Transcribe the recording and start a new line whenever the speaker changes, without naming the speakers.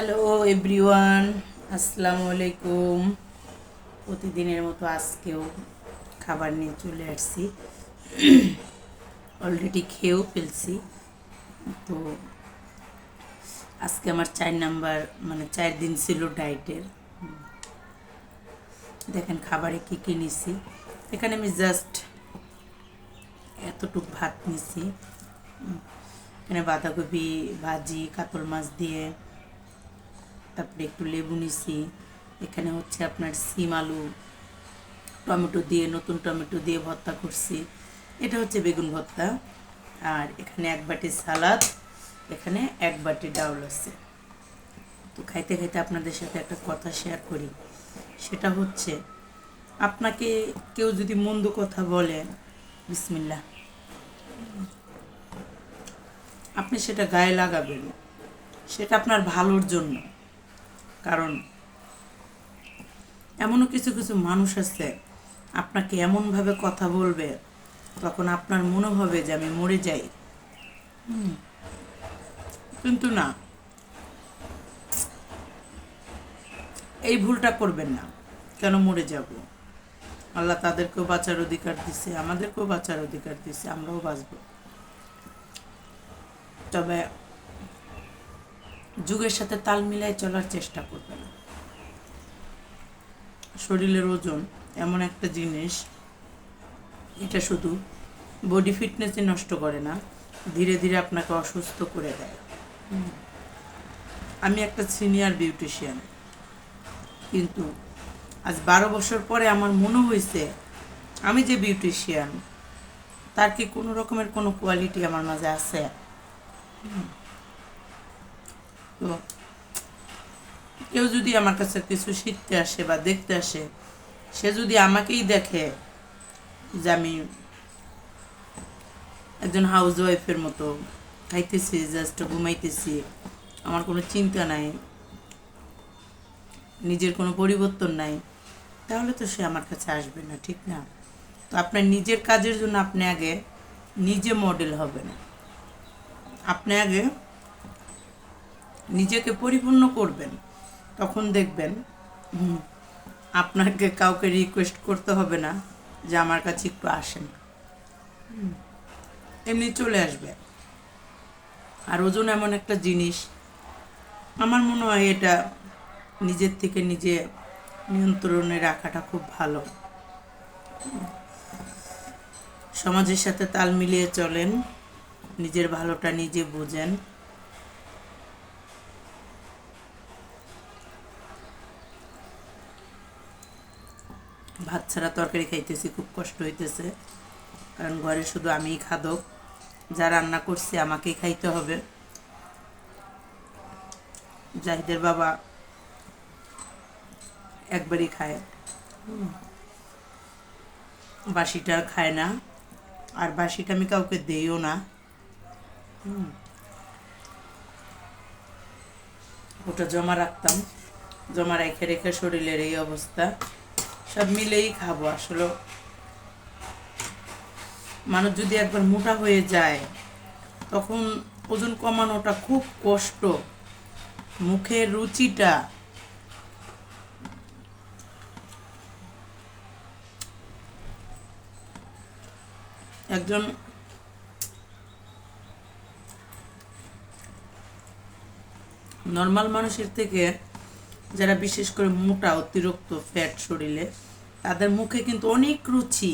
Hello everyone, আসসালামু আলাইকুম। প্রতিদিনের মতো আজকেও খাবার নিয়ে চলে আসছি। অলরেডি খেয়েও ফেলছি। তো আজকে আমার 4 নাম্বার, মানে 4 দিন ছিল ডায়েটের। দেখেন খাবারে কী কী নিছি। এখানে আমি জাস্ট এতটুক ভাত নিছি। এখানে বাঁধাকপি ভাজি কাতল মাছ দিয়ে, তারপরে একটু লেবু নিছি। এখানে হচ্ছে আপনার সিম আলু টমেটো দিয়ে, নতুন টমেটো দিয়ে ভর্তা করছি। এটা হচ্ছে বেগুন ভর্তা। আর এখানে 1 বাটি সালাদ, এখানে 1 বাটি ডাউল আছে। তো খাইতে খাইতে আপনাদের সাথে একটা কথা শেয়ার করি। সেটা হচ্ছে, আপনাকে কেউ যদি মন্দ কথা বলে, বিসমিল্লাহ, আপনি সেটা গায়ে লাগাবেন। সেটা আপনার ভালোর জন্য। কারণ এমনও কিছু কিছু মানুষ আছে আপনাকে এমনভাবে কথা বলবে, তখন আপনার মনে হবে যে আমি মরে যাই। কিন্তু না, এই ভুলটা করবেন না। কেন মরে যাব? আল্লাহ তাদেরকেও বাঁচার অধিকার দিছে, আমাদেরকেও বাঁচার অধিকার দিছে, আমরাও বাঁচব। তবে যুগের সাথে তাল মিলাই চলার চেষ্টা করবেন। শরীরের ওজন এমন একটা জিনিস, এটা শুধু বডি ফিটনেসই নষ্ট করে না, ধীরে ধীরে আপনাকে অসুস্থ করে দেয়। আমি একটা সিনিয়র বিউটিশিয়ান, কিন্তু আজ 12 বছর পরে আমার মনে হয়েছে আমি যে বিউটিশিয়ান, তার কি কোনো রকমের কোনো কোয়ালিটি আমার মাঝে আছে? তো কেউ যদি আমার কাছে কিছু শিখতে আসে বা দেখতে আসে, সে যদি আমাকেই দেখে যে আমি একজন হাউস ওয়াইফের মতো খাইতেছি, জাস্ট ঘুমাইতেছি, আমার কোনো চিন্তা নাই, নিজের কোনো পরিবর্তন নাই, তাহলে তো সে আমার কাছে আসবে না, ঠিক না? তো আপনার নিজের কাজের জন্য আপনি আগে নিজে মডেল হবেন। আপনি আগে নিজেকে পরিপূর্ণ করবেন, তখন দেখবেন আপনাকে কাউকে রিকোয়েস্ট করতে হবে না যে আমার কাছে একটু আসেন, এমনি চলে আসবে। আর ওজন এমন একটা জিনিস, আমার মনে হয় এটা নিজের থেকে নিজে নিয়ন্ত্রণে রাখাটা খুব ভালো। সমাজের সাথে তাল মিলিয়ে চলেন, নিজের ভালোটা নিজে বোঝেন। ভাত ছাড়া তরকারি খাইতেছি, খুব কষ্ট হইতেছে, কারণ ঘরে শুধু আমিই খাদক। যা রান্না করছি আমাকেই খাইতে হবে। জাহিদের বাবা একবারই খায়, বাসিটা খায় না, আর বাসিটা আমি কাউকে দেইও না। ওটা জমা রাখতাম, জমা রেখে রেখে শরীরের এই অবস্থা। সব মিলেই খাবো। আসলে মানুষ যদি একবার মোটা হয়ে যায়, তখন ওজন কমানোটা খুব কষ্ট। মুখের রুচিটা, একজন নর্মাল মানুষের থেকে, যারা বিশেষ করে মোটা, অতিরিক্ত ফ্যাট শরীরে, তাদের মুখে কিন্তু অনেক রুচি।